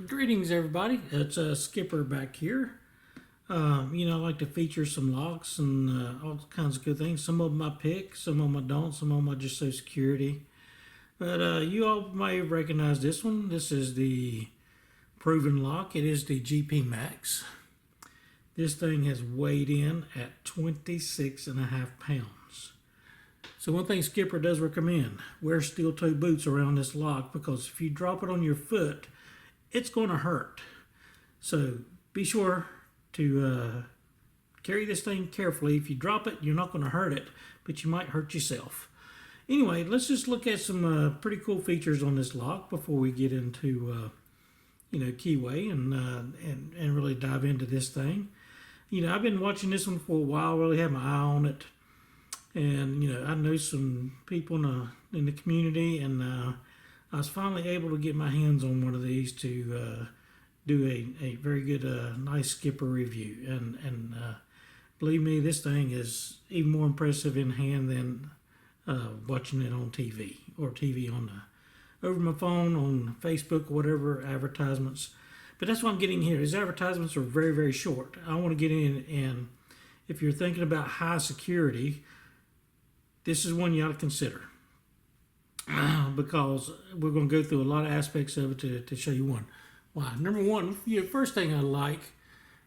Greetings, everybody. It's Skipper back here. I like to feature some locks and all kinds of good things. Some of them I pick, some of them I don't, some of them I just say security. But you all may recognize this one. This is the Proven lock. It is the GP Max. This thing has weighed in at 26.5 pounds. So one thing Skipper does recommend, wear steel toe boots around this lock, because if you drop it on your foot, it's going to hurt. So be sure to carry this thing carefully. If you drop it, you're not going to hurt it, but you might hurt yourself. Anyway, let's just look at some pretty cool features on this lock before we get into keyway and really dive into this thing. I've been watching this one for a while, really had my eye on it. And, I know some people in the community, and I was finally able to get my hands on one of these to do a very good, nice Skipper review. And believe me, this thing is even more impressive in hand than watching it on TV or TV over my phone, on Facebook, whatever advertisements. But that's what I'm getting here. These advertisements are very, very short. I want to get in, and if you're thinking about high security, this is one you ought to consider, because we're going to go through a lot of aspects of it to show you why. Number one, first thing I like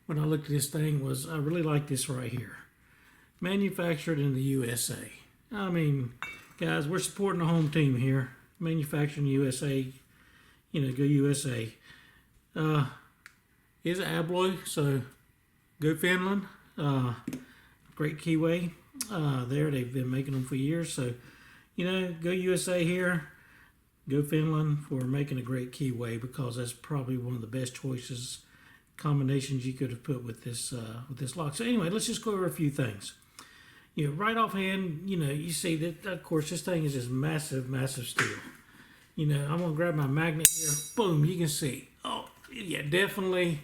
when I looked at this thing was I really like this right here. Manufactured in the USA. I mean, guys, we're supporting the home team here. Manufactured in the USA. Go USA. Is an Abloy, so go Finland. Great keyway. They've been making them for years, so go USA here, go Finland for making a great keyway, because that's probably one of the best combinations you could have put with this lock. So anyway, let's just go over a few things. Right offhand, you see that of course this thing is just massive steel. I'm gonna grab my magnet here. Boom, you can see. Oh yeah, definitely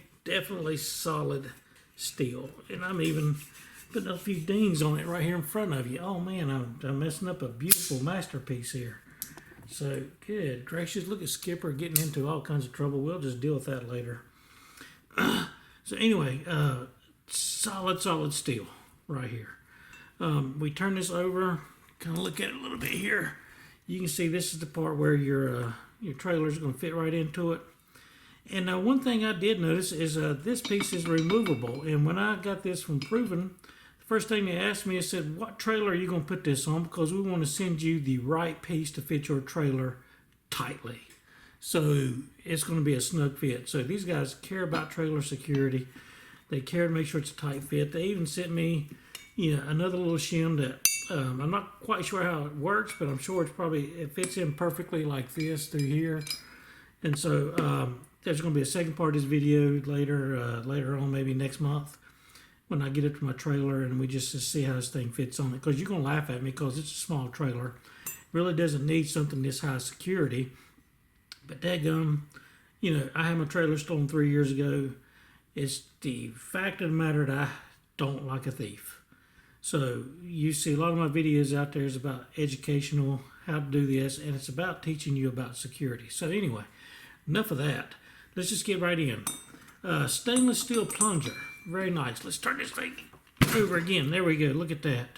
solid steel, and I'm even putting a few dings on it right here in front of you. Oh man, I'm messing up a beautiful masterpiece here. So good gracious, look at Skipper getting into all kinds of trouble. We'll just deal with that later. So anyway, solid steel right here. We turn this over, kind of look at it a little bit here. You can see this is the part where your trailer is going to fit right into it. And one thing I did notice is this piece is removable. And when I got this from Proven, the first thing they asked me, I said, what trailer are you going to put this on? Because we want to send you the right piece to fit your trailer tightly. So it's going to be a snug fit. So these guys care about trailer security. They care to make sure it's a tight fit. They even sent me another little shim that I'm not quite sure how it works, but I'm sure it fits in perfectly like this through here. And so there's going to be a second part of this video later on, maybe next month, when I get up to my trailer and we just see how this thing fits on it. Because you're going to laugh at me, because it's a small trailer. It really doesn't need something this high security. But dadgum, I had my trailer stolen 3 years ago. It's the fact of the matter that I don't like a thief. So you see a lot of my videos out there is about educational, how to do this, and it's about teaching you about security. So anyway, enough of that. Let's just get right in. Stainless steel plunger, very nice. Let's turn this thing over again. There we go. Look at that.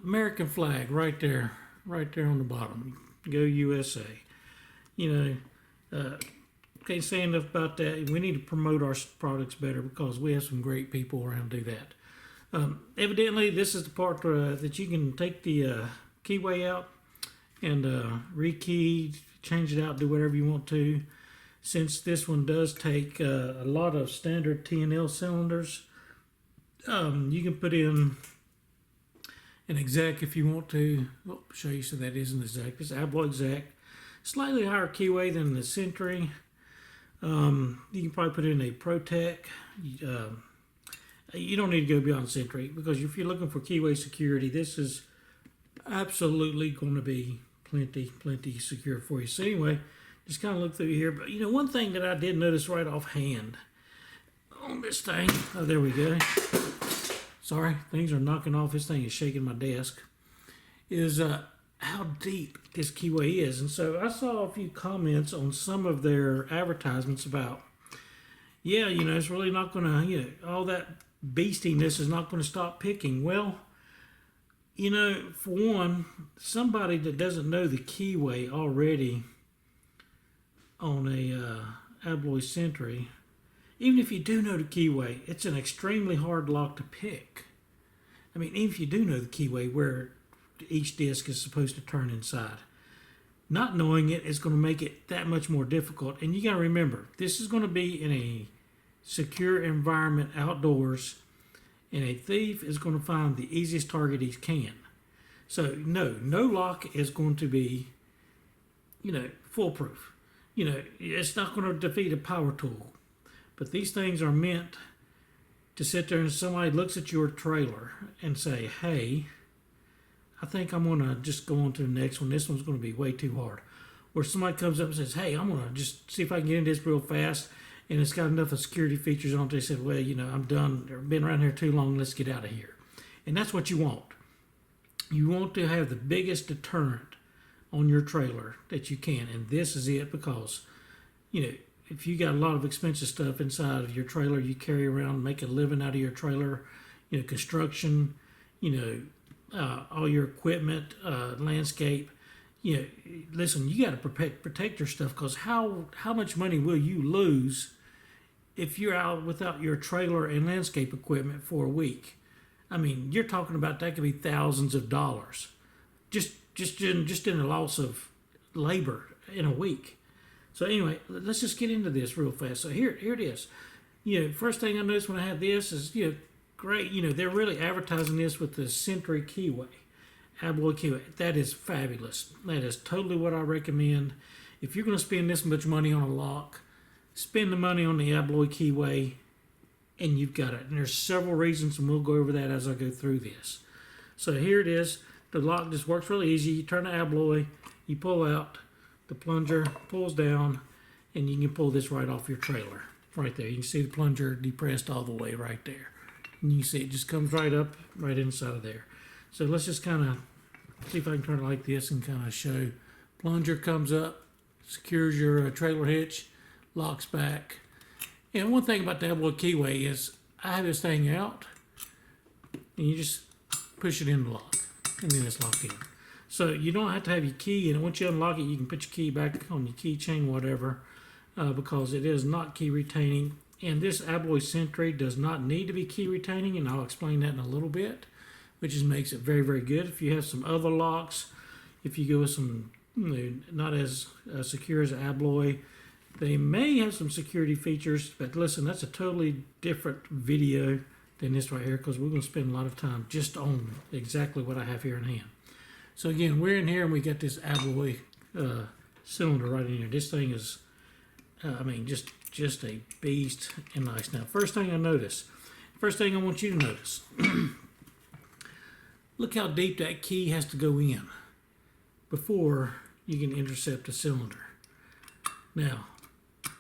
American flag right there on the bottom. Go USA. Can't say enough about that. We need to promote our products better, because we have some great people around to do that. Evidently, this is the part that you can take the keyway out and rekey, change it out, do whatever you want to. Since this one does take a lot of standard T&L cylinders, you can put in an exec if you want to. I'll show you so that isn't exec. It's Abloy exec. Slightly higher keyway than the Sentry. You can probably put in a ProTech. You don't need to go beyond Sentry, because if you're looking for keyway security, this is absolutely going to be plenty secure for you. So anyway, just kind of look through here. But one thing that I did notice right offhand on this thing, oh, there we go. Sorry, things are knocking off. This thing is shaking my desk. Is how deep this keyway is. And so I saw a few comments on some of their advertisements about, yeah, it's really not going to, all that beastiness is not going to stop picking. Well, for one, somebody that doesn't know the keyway already on a Abloy Sentry, even if you do know the keyway, it's an extremely hard lock to pick. I mean, even if you do know the keyway where each disc is supposed to turn inside, not knowing it is going to make it that much more difficult. And you got to remember, this is going to be in a secure environment outdoors, and a thief is going to find the easiest target he can. So no lock is going to be, foolproof. It's not going to defeat a power tool. But these things are meant to sit there and somebody looks at your trailer and say, hey, I think I'm going to just go on to the next one. This one's going to be way too hard. Or somebody comes up and says, hey, I'm going to just see if I can get into this real fast. And it's got enough of security features on it. They said, well, I'm done. I've been around here too long. Let's get out of here. And that's what you want. You want to have the biggest deterrent on your trailer that you can. And this is it because, if you got a lot of expensive stuff inside of your trailer, you carry around, make a living out of your trailer, construction, all your equipment, landscape. Listen, you got to protect your stuff because how much money will you lose if you're out without your trailer and landscape equipment for a week? I mean, you're talking about that could be thousands of dollars just in the loss of labor in a week. So anyway, let's just get into this real fast. So here it is. First thing I noticed when I had this is, great. They're really advertising this with the Sentry keyway, Abloy keyway. That is fabulous. That is totally what I recommend. If you're going to spend this much money on a lock, spend the money on the Abloy keyway, and you've got it. And there's several reasons, and we'll go over that as I go through this. So here it is. The lock just works really easy. You turn the Abloy, you pull out, the plunger pulls down, and you can pull this right off your trailer. Right there. You can see the plunger depressed all the way right there. And you can see it just comes right up, right inside of there. So let's just kind of see if I can turn it like this and kind of show. Plunger comes up, secures your trailer hitch, locks back. And one thing about the Abloy keyway is I have this thing out, and you just push it in the lock, and then it's locked in. So you don't have to have your key, and once you unlock it, you can put your key back on your keychain, whatever, because it is not key retaining. And this Abloy Sentry does not need to be key retaining, and I'll explain that in a little bit, which just makes it very, very good. If you have some other locks, if you go with some not as secure as Abloy, they may have some security features, but listen, that's a totally different video than this right here because we're going to spend a lot of time just on exactly what I have here in hand. So again, we're in here and we got this Abloy cylinder right in here. This thing is, just a beast and nice. Now, first thing I want you to notice, look how deep that key has to go in before you can intercept the cylinder. Now,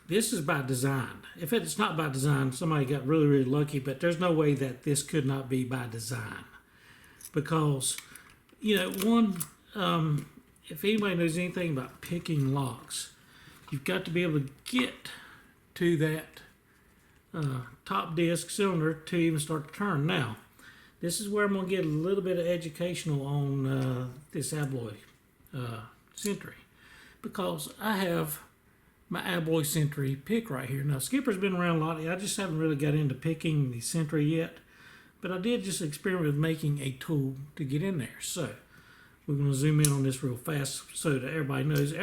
this is by design. If it's not by design, somebody got really, really lucky, but there's no way that this could not be by design because if anybody knows anything about picking locks, you've got to be able to get to that top disc cylinder to even start to turn. Now, this is where I'm going to get a little bit of educational on this Abloy Sentry because I have my Abloy Sentry pick right here. Now, Skipper's been around a lot. I just haven't really got into picking the Sentry yet. But I did just experiment with making a tool to get in there. So we're going to zoom in on this real fast so that everybody knows.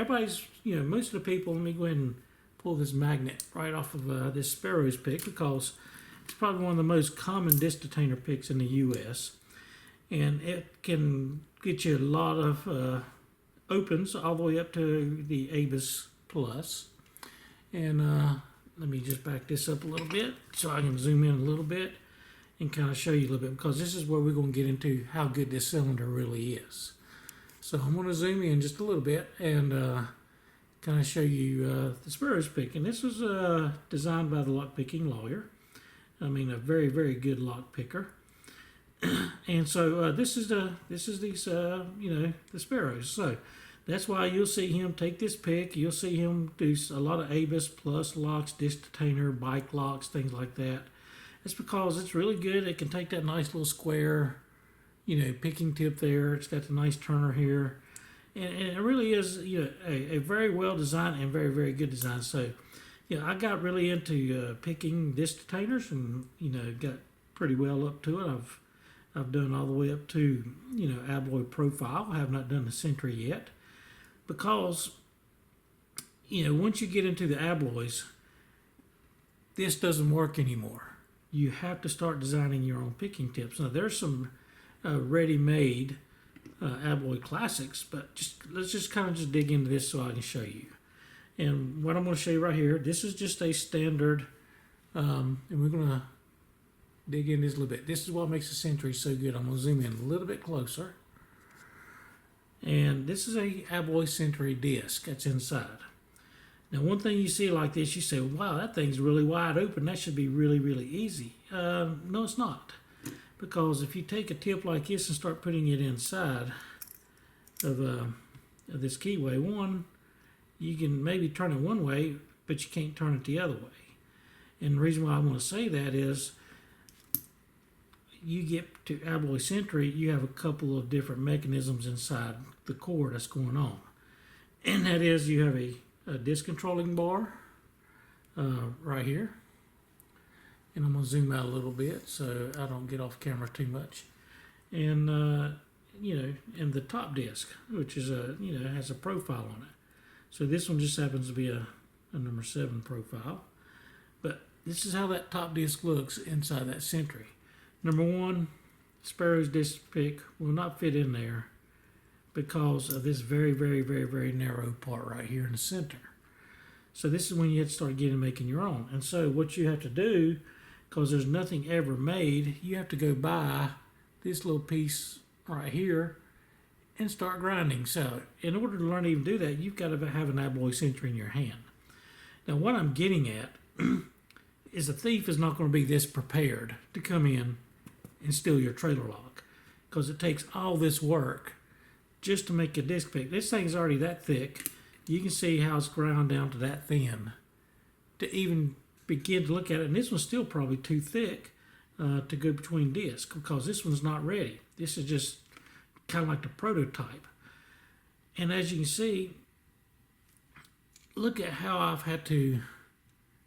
Most of the people, let me go ahead and pull this magnet right off of this Sparrow's pick because it's probably one of the most common disc detainer picks in the U.S. And it can get you a lot of opens all the way up to the ABUS Plus. And let me just back this up a little bit so I can zoom in a little bit and kind of show you a little bit because this is where we're going to get into how good this cylinder really is. So I'm going to zoom in just a little bit and kind of show you the Sparrow's pick. And this was designed by the lock picking lawyer. A very, very good lock picker. And so this is these the sparrows. So that's why you'll see him take this pick. You'll see him do a lot of ABIS plus locks, disc detainer, bike locks, things like that. That's because it's really good. It can take that nice little square, picking tip there. It's got the nice turner here, and it really is a very well designed and very, very good design. So I got really into picking disc detainers, and got pretty well up to it. I've done all the way up to Abloy Profile. I have not done the Sentry yet, because once you get into the Abloys, this doesn't work anymore. You have to start designing your own picking tips. Now there's some ready-made Abloy classics, but let's just kind of dig into this so I can show you. And what I'm going to show you right here, this is just a standard, and we're going to dig into this a little bit. This is what makes the Sentry so good. I'm going to zoom in a little bit closer. And this is a Abloy Sentry disc that's inside. Now, one thing you see like this, you say, wow, that thing's really wide open. That should be really, really easy. No, it's not. Because if you take a tip like this and start putting it inside of this keyway, you can maybe turn it one way, but you can't turn it the other way. And the reason why I want to say that is, you get to Abloy Sentry, you have a couple of different mechanisms inside the core that's going on. And that is, you have a disc controlling bar right here. And I'm going to zoom out a little bit so I don't get off camera too much. And, and the top disc, which is has a profile on it. So this one just happens to be a number 7 profile. But this is how that top disc looks inside that Sentry. Number 1, Sparrow's disc pick will not fit in there because of this very, very, very, very narrow part right here in the center. So this is when you have to start making your own. And so what you have to do, because there's nothing ever made, you have to go buy this little piece right here and start grinding. So in order to learn to even do that, you've got to have an Abloy Sentry in your hand. Now what I'm getting at is a thief is not going to be this prepared to come in and steal your trailer lock, because it takes all this work just to make a disc pick. This thing's already that thick. You can see how it's ground down to that thin to even begin to look at it. And this one's still probably too thick to go between discs, because this one's not ready. This is just kind of like the prototype. And as you can see, look at how I've had to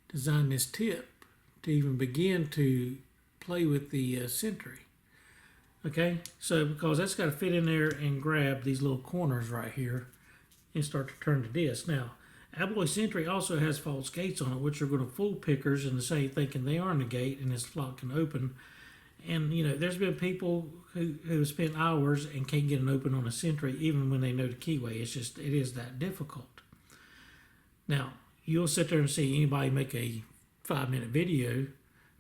design this tip to even begin to play with the Sentry. Okay, so because that's got to fit in there and grab these little corners right here and start to turn the disc. Now, Abloy Sentry also has false gates on it, which are going to fool pickers and say thinking they are in the gate and this lock can open. And there's been people who spent hours and can't get an open on a Sentry even when they know the keyway. It is that difficult. Now, you'll sit there and see anybody make a 5-minute video,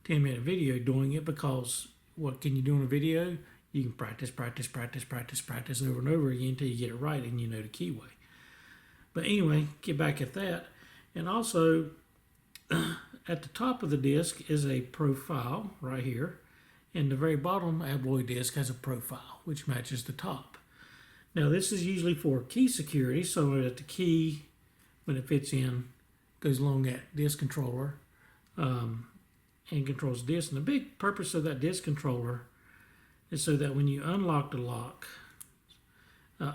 10-minute video doing it, because what can you do in a video? You can practice over and over again until you get it right and you know the keyway. But anyway, get back at that. And also, at the top of the disc is a profile right here. And the very bottom Abloy disc has a profile, which matches the top. Now, this is usually for key security, so that the key, when it fits in, goes along that disc controller and controls the disc. And the big purpose of that disc controller is so that when you unlock the lock,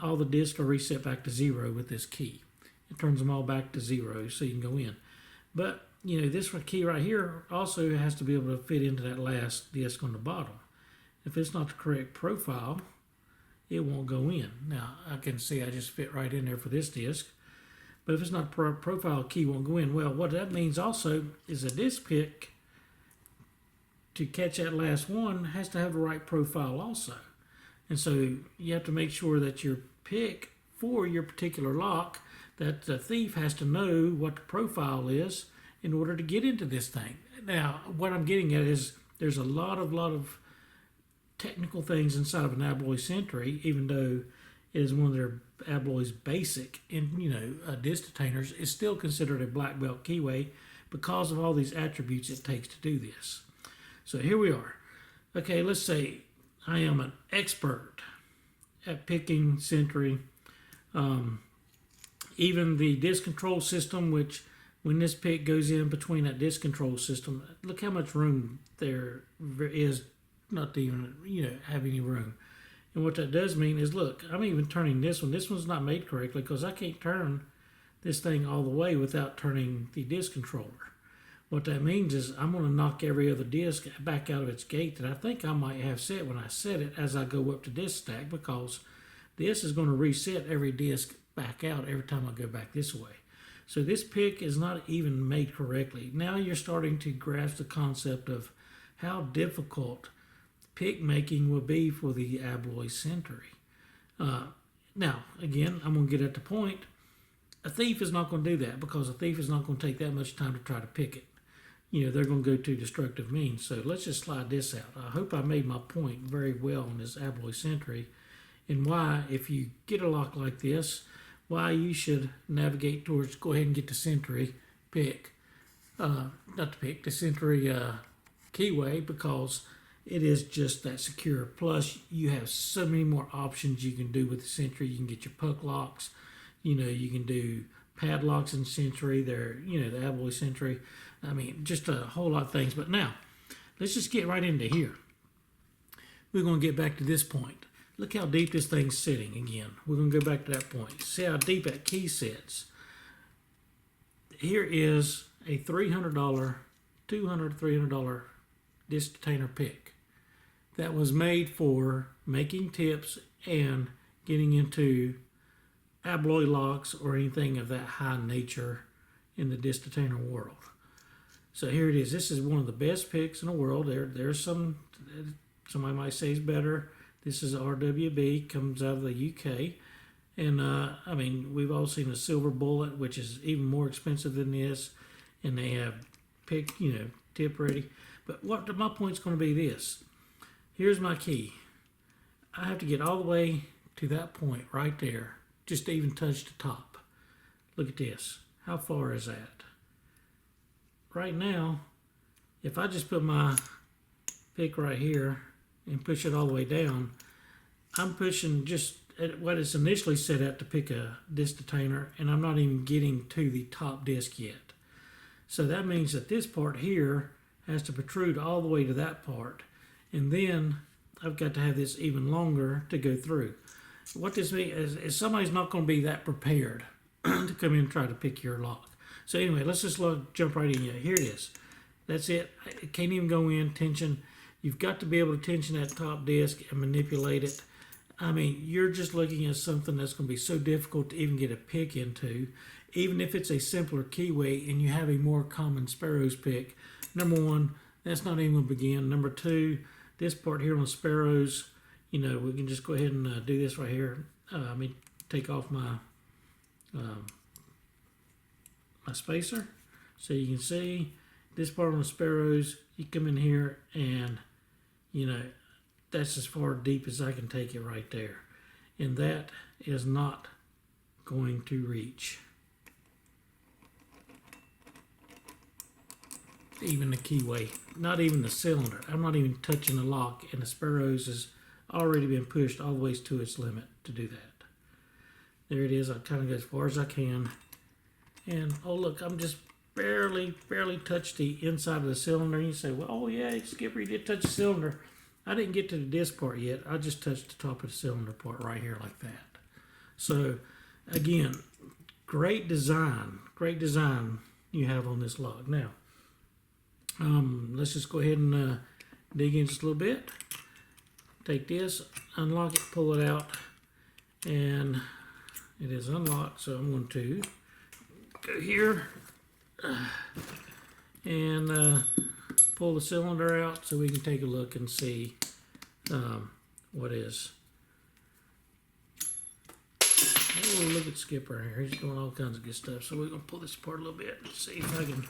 all the discs are reset back to 0 with this key. It turns them all back to 0 so you can go in. But, this key right here also has to be able to fit into that last disc on the bottom. If it's not the correct profile, it won't go in. Now, I can see I just fit right in there for this disc. But if it's not profile, key won't go in. Well, what that means also is a disc pick, to catch that last one, has to have the right profile also. And so you have to make sure that your pick for your particular lock, that the thief has to know what the profile is in order to get into this thing. Now, what I'm getting at is there's a lot of technical things inside of an Abloy Sentry, even though it is one of their Abloy's basic disc detainers, is still considered a black belt keyway because of all these attributes it takes to do this. So here we are. Okay, let's say I am an expert at picking Century. Even the disc control system, which when this pick goes in between that disc control system, look how much room there is not to even, have any room. And what that does mean is, look, I'm even turning this one. This one's not made correctly because I can't turn this thing all the way without turning the disc controller. What that means is I'm going to knock every other disc back out of its gate that I think I might have set when I set it as I go up to disc stack, because this is going to reset every disc back out every time I go back this way. So this pick is not even made correctly. Now you're starting to grasp the concept of how difficult pick making will be for the Abloy Century. Now, again, I'm going to get at the point. A thief is not going to do that, because a thief is not going to take that much time to try to pick it. They're going to go to destructive means. So let's just slide this out. I hope I made my point very well on this Abloy Century, and why, if you get a lock like this, why you should navigate towards, go ahead and get the Century pick. Not the pick, the Century keyway, because it is just that secure. Plus, you have so many more options you can do with the Century. You can get your puck locks. You can do padlocks in Century. They're, the Abloy Century. I mean, just a whole lot of things. But now, let's just get right into here. We're going to get back to this point. Look how deep this thing's sitting again. We're going to go back to that point. See how deep that key sits. Here is a $300, $300 disc detainer pick that was made for making tips and getting into Abloy locks or anything of that high nature in the disc detainer world. So here it is. This is one of the best picks in the world. There's somebody might say it's better. This is RWB, comes out of the UK. And I mean, we've all seen the Silver Bullet, which is even more expensive than this. And they have pick, tip ready. But my point's going to be this. Here's my key. I have to get all the way to that point right there, just to even touch the top. Look at this. How far is that? Right now, if I just put my pick right here and push it all the way down, I'm pushing just at what it's initially set at to pick a disc detainer, and I'm not even getting to the top disc yet. So that means that this part here has to protrude all the way to that part, and then I've got to have this even longer to go through. What this means is somebody's not going to be that prepared to come in and try to pick your lock. So anyway, let's just jump right in here. Here it is. That's it. It can't even go in. Tension. You've got to be able to tension that top disc and manipulate it. I mean, you're just looking at something that's going to be so difficult to even get a pick into. Even if it's a simpler keyway and you have a more common Sparrows pick. Number one, that's not even going to begin. Number two, this part here on Sparrows, we can just go ahead and do this right here. Let me take off my my spacer so you can see this part on the Sparrows. You come in here and that's as far deep as I can take it right there, and that is not going to reach even the keyway, not even the cylinder. I'm not even touching the lock, and the Sparrows has already been pushed all the way to its limit to do that. There it is. I kind of go as far as I can. And, oh, look, I'm just barely touched the inside of the cylinder. And you say, well, oh, yeah, Skipper, you did touch the cylinder. I didn't get to the disc part yet. I just touched the top of the cylinder part right here like that. So, again, great design you have on this log. Now, let's just go ahead and dig in just a little bit. Take this, unlock it, pull it out, and it is unlocked. So I'm going to go here and pull the cylinder out so we can take a look and see what is. Oh, look at Skipper here. He's doing all kinds of good stuff. So we're going to pull this apart a little bit and see if I can.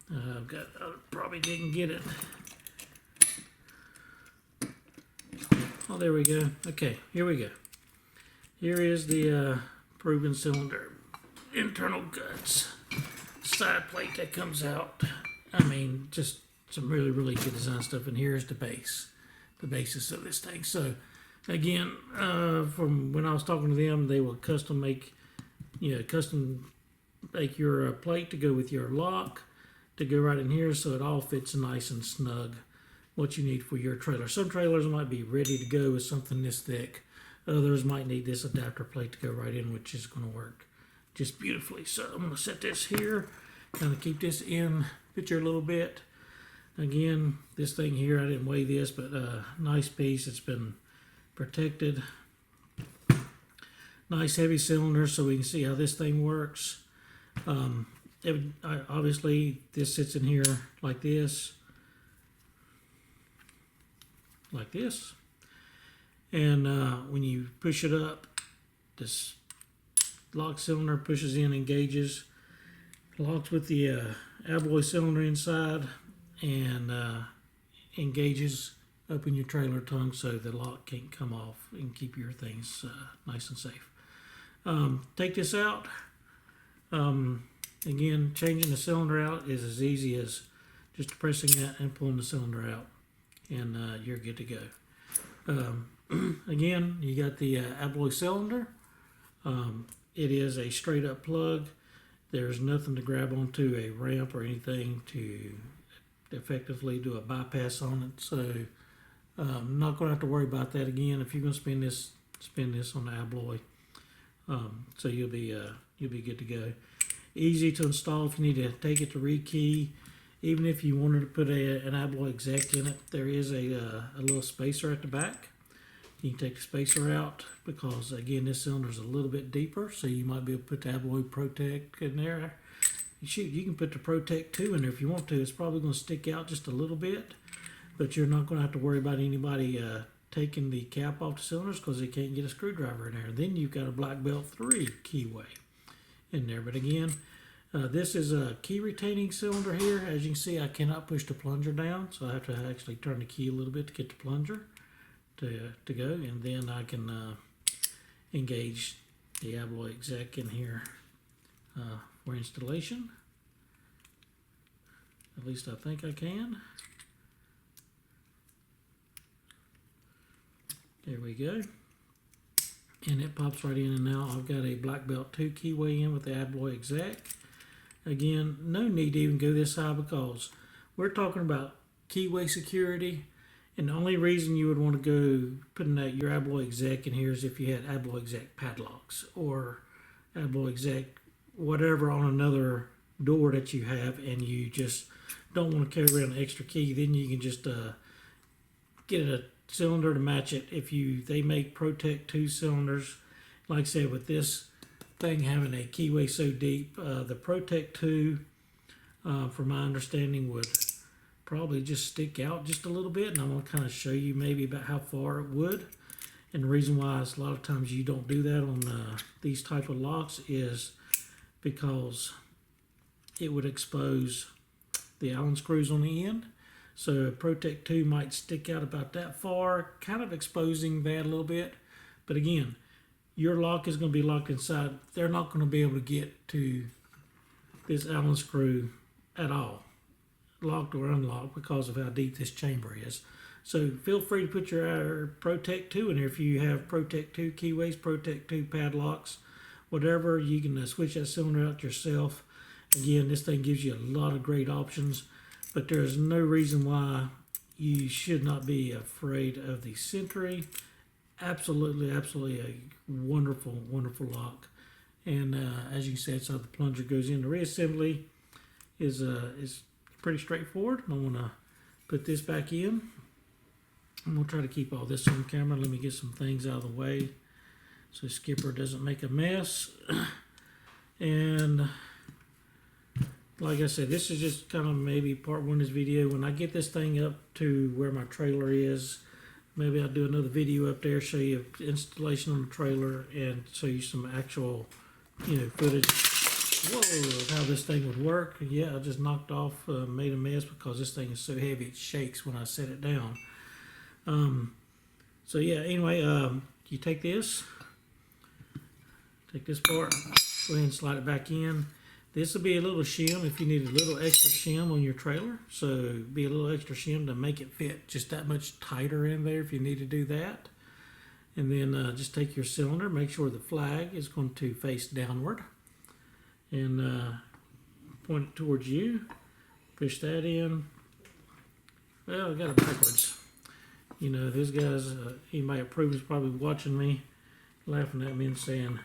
I probably didn't get it. Oh, there we go. Okay, here we go. Here is the proven cylinder. Internal guts. Side plate that comes out. I mean, just some really, really good design stuff. And here's the basis of this thing. So again, from when I was talking to them, they will custom make your plate to go with your lock to go right in here, so it all fits nice and snug. What you need for your trailer. Some trailers might be ready to go with something this thick. Others might need this adapter plate to go right in, which is going to work just beautifully. So I'm going to set this here, kind of keep this in picture a little bit. Again, this thing here, I didn't weigh this, but nice piece. It's been protected. Nice heavy cylinder, so we can see how this thing works. Obviously, this sits in here like this. Like this, and when you push it up, this lock cylinder pushes in, engages, locks with the alloy cylinder inside, and engages up in your trailer tongue so the lock can't come off, and keep your things nice and safe. Take this out. Again, changing the cylinder out is as easy as just pressing that and pulling the cylinder out, and you're good to go. Again, you got the alloy cylinder. It is a straight up plug. There's nothing to grab onto a ramp or anything to effectively do a bypass on it. So I'm not going to have to worry about that again. If you're going to spin this on the alloy, so you'll be good to go. Easy to install if you need to take it to rekey. Even if you wanted to put an alloy exec in it, there is a little spacer at the back. You can take the spacer out because, again, this cylinder is a little bit deeper, so you might be able to put the alloy Protect in there. Shoot, you can put the Protect 2 in there if you want to. It's probably going to stick out just a little bit, but you're not going to have to worry about anybody taking the cap off the cylinders because they can't get a screwdriver in there. Then you've got a Black Belt 3 keyway in there. But again, this is a key retaining cylinder here. As you can see, I cannot push the plunger down, so I have to actually turn the key a little bit to get the plunger to go, and then I can engage the alloy exec in here for installation. At least I think I can. There we go. And it pops right in, and now I've got a Black Belt 2 keyway in with the alloy exec. Again, no need to even go this high because we're talking about keyway security, and the only reason you would want to go putting your alloy exec in here is if you had alloy exec padlocks or alloy exec whatever on another door that you have, and you just don't want to carry around an extra key. Then you can just get a cylinder to match it. They make Protect 2 cylinders, like I said, with this thing having a keyway so deep, the Protect 2 from my understanding would probably just stick out just a little bit, and I'm going to kind of show you maybe about how far it would. And the reason why is a lot of times you don't do that on these type of locks is because it would expose the Allen screws on the end. So Protect 2 might stick out about that far, kind of exposing that a little bit. But again, your lock is going to be locked inside. They're not going to be able to get to this Allen screw at all, locked or unlocked, because of how deep this chamber is. So feel free to put your Protect 2 in there. If you have Protect 2 keyways, Protect 2 padlocks, whatever, you can switch that cylinder out yourself. Again, this thing gives you a lot of great options, but there's no reason why you should not be afraid of the Sentry. Absolutely a wonderful, wonderful lock. And as you said, so the plunger goes in. The reassembly is pretty straightforward. I'm going to put this back in. I'm going to try to keep all this on camera. Let me get some things out of the way so Skipper doesn't make a mess. And like I said, this is just kind of maybe part one of this video. When I get this thing up to where my trailer is, maybe I'll do another video up there, show you installation on the trailer and show you some actual, footage. Whoa, of how this thing would work. Yeah, I just knocked off, made a mess because this thing is so heavy it shakes when I set it down. So yeah, anyway, you take this part, go ahead and slide it back in. This will be a little shim if you need a little extra shim on your trailer. So be a little extra shim to make it fit just that much tighter in there if you need to do that. And then just take your cylinder, make sure the flag is going to face downward. And point it towards you. Push that in. Well, I got it backwards. You know, these guys, anybody at Proven's probably watching me, laughing at me and saying,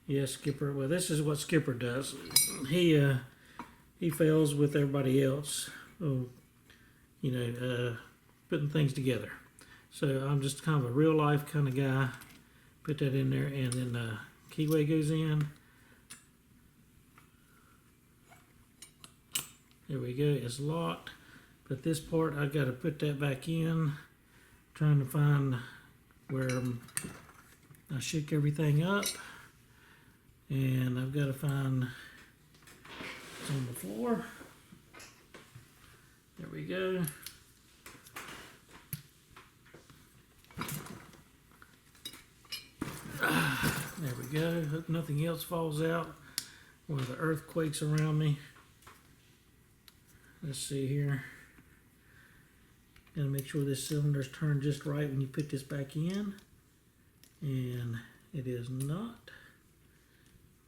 "Yes, Skipper." Well, this is what Skipper does. He fails with everybody else. Putting things together. So I'm just kind of a real life kind of guy. Put that in there, and then keyway goes in. There we go. It's locked. But this part, I got to put that back in. Trying to find where I shook everything up. And I've got to find it's on the floor. There we go. There we go. Hope nothing else falls out. One of the earthquakes around me. Let's see here. Gotta make sure this cylinder's turned just right when you put this back in. And it is not.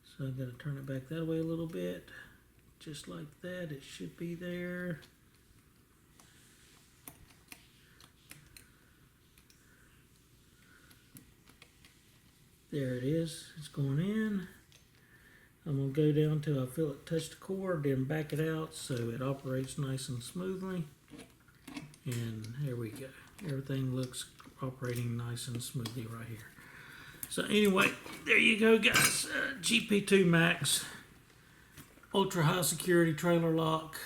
So I've got to turn it back that way a little bit. Just like that. It should be there. There it is. It's going in. I'm going to go down till I feel it touch the cord, then back it out so it operates nice and smoothly. And there we go. Everything looks operating nice and smoothly right here. So anyway, there you go, guys. GP2 Max ultra high security trailer lock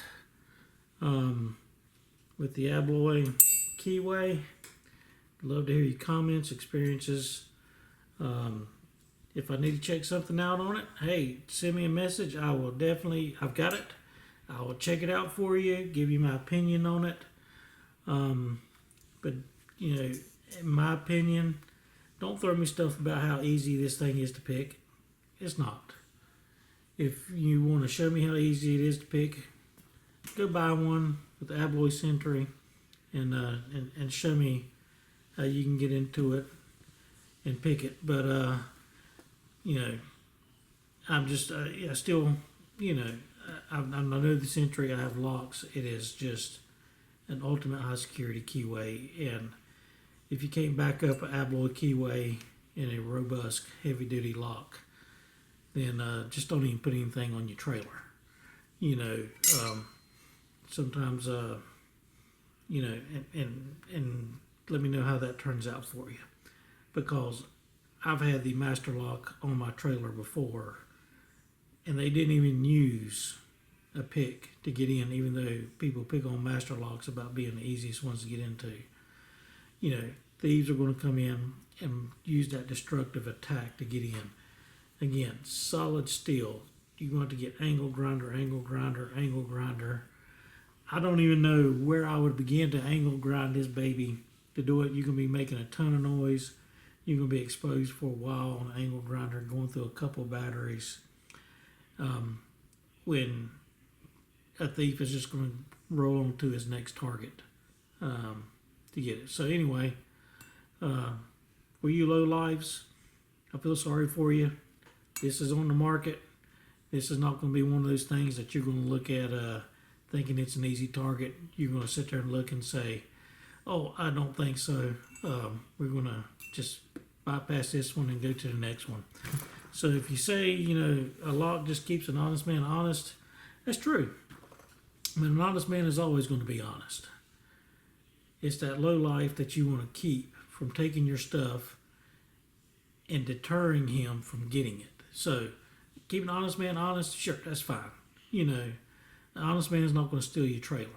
with the Abloy keyway. Love to hear your comments, experiences. If I need to check something out on it, hey, send me a message. I will definitely, I've got it. I will check it out for you, give you my opinion on it. But, you know, in my opinion, don't throw me stuff about how easy this thing is to pick. It's not. If you want to show me how easy it is to pick, go buy one with the Abloy Sentry and show me how you can get into it and pick it. But, you know, I'm just, I still, you know, I know the Sentry, I have locks. It is just an ultimate high security keyway. And if you can't back up an Abloy keyway in a robust heavy duty lock, then just don't even put anything on your trailer. You know, sometimes, you know, and let me know how that turns out for you. Because I've had the master lock on my trailer before, and they didn't even use a pick to get in, even though people pick on master locks about being the easiest ones to get into. You know, thieves are going to come in and use that destructive attack to get in. Again, solid steel. You're going to get angle grinder, angle grinder, angle grinder. I don't even know where I would begin to angle grind this baby. To do it, you're going to be making a ton of noise. You're going to be exposed for a while on an angle grinder, going through a couple of batteries. When a thief is just going to roll on to his next target to get it. So anyway, for you low lives, I feel sorry for you. This is on the market. This is not going to be one of those things that you're going to look at thinking it's an easy target. You're going to sit there and look and say, oh, I don't think so. We're going to just bypass this one and go to the next one. So if you say, you know, a lock just keeps an honest man honest, that's true. I mean, an honest man is always going to be honest. It's that low life that you want to keep from taking your stuff and deterring him from getting it. So keep an honest man honest, sure, that's fine. You know, an honest man is not going to steal your trailer.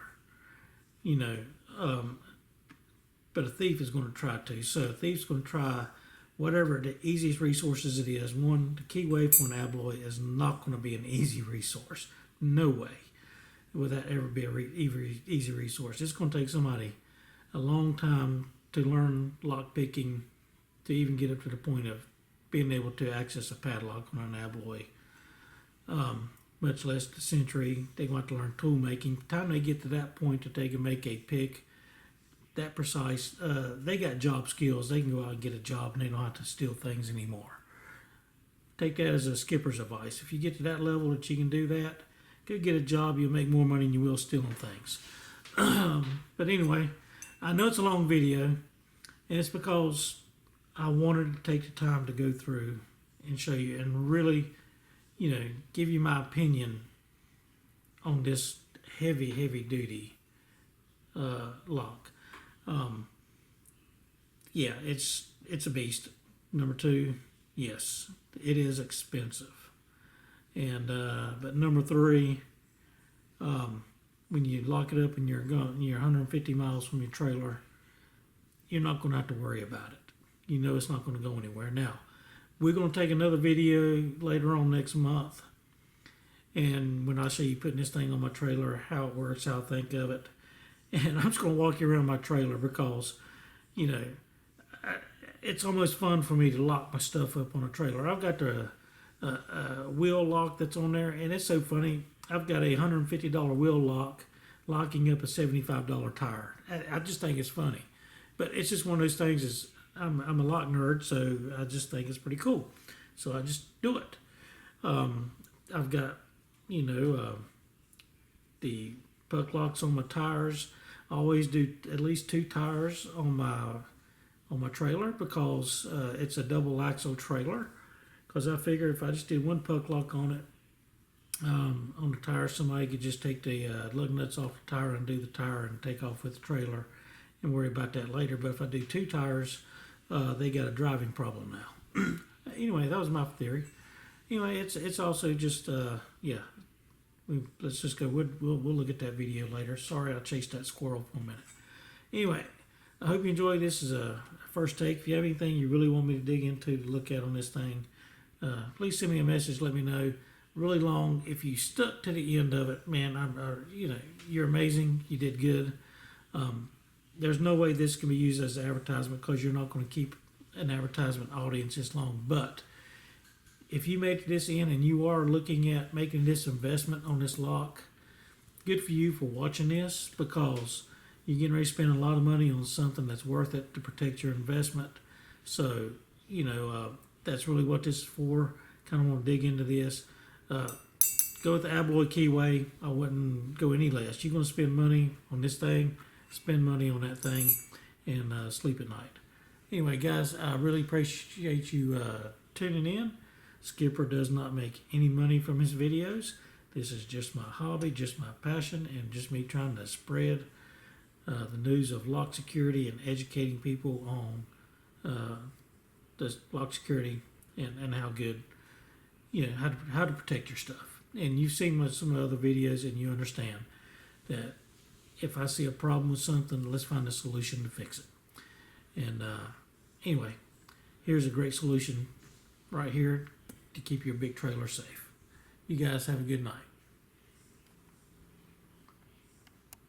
You know, but a thief is going to try to. So a thief's going to try whatever the easiest resources it is. One, the keyway for an Abloy is not going to be an easy resource. No way would that ever be a easy resource. It's going to take somebody a long time to learn lock picking to even get up to the point of being able to access a padlock on an Abloy. much less the Century. They're going to have to learn tool making. By the time they get to that point that they can make a pick that precise, they got job skills. They can go out and get a job, and they don't have to steal things anymore. Take that as a skipper's advice. If you get to that level that you can do that, go get a job. You'll make more money than you will stealing things. But anyway, I know it's a long video, and it's because I wanted to take the time to go through and show you and really, give you my opinion on this heavy duty lock. Yeah, it's a beast. Number two, yes, it is expensive. And but number three, when you lock it up and you're 150 miles from your trailer, you're not going to have to worry about it. It's not going to go anywhere. Now, we're going to take another video later on next month, and when I show you putting this thing on my trailer, how it works, how I think of it, and I'm just going to walk you around my trailer because, it's almost fun for me to lock my stuff up on a trailer. I've got the wheel lock that's on there, and it's so funny. I've got a $150 wheel lock locking up a $75 tire. I just think it's funny, but it's just one of those things. I'm a lock nerd, so I just think it's pretty cool. So I just do it. I've got the puck locks on my tires. I always do at least 2 tires on my trailer because it's a double axle trailer. Because I figure if I just did one puck lock on it, on the tire, somebody could just take the lug nuts off the tire and do the tire and take off with the trailer and worry about that later. But if I do 2 tires, they got a driving problem now. Anyway, that was my theory. Anyway, it's also just let's just go. We'll look at that video later. Sorry, I chased that squirrel for a minute. Anyway, I hope you enjoyed this as a first take. If you have anything you really want me to dig into to look at on this thing, please send me a message. Let me know. Really long. If you stuck to the end of it, man, you're amazing. You did good. There's no way this can be used as advertisement because you're not going to keep an advertisement audience this long. But if you made this in and you are looking at making this investment on this lock, good for you for watching this because you're getting ready to spend a lot of money on something that's worth it to protect your investment. So, that's really what this is for. Kind of want to dig into this. Go with the Alloy Keyway. I wouldn't go any less. You're going to spend money on this thing, spend money on that thing, and sleep at night. Anyway, guys, I really appreciate you tuning in. Skipper does not make any money from his videos. This is just my hobby, just my passion, and just me trying to spread the news of lock security and educating people on the lock security and how good, how to protect your stuff. And you've seen some of the other videos, and you understand that if I see a problem with something, let's find a solution to fix it. And anyway, here's a great solution right here to keep your big trailer safe. You guys have a good night.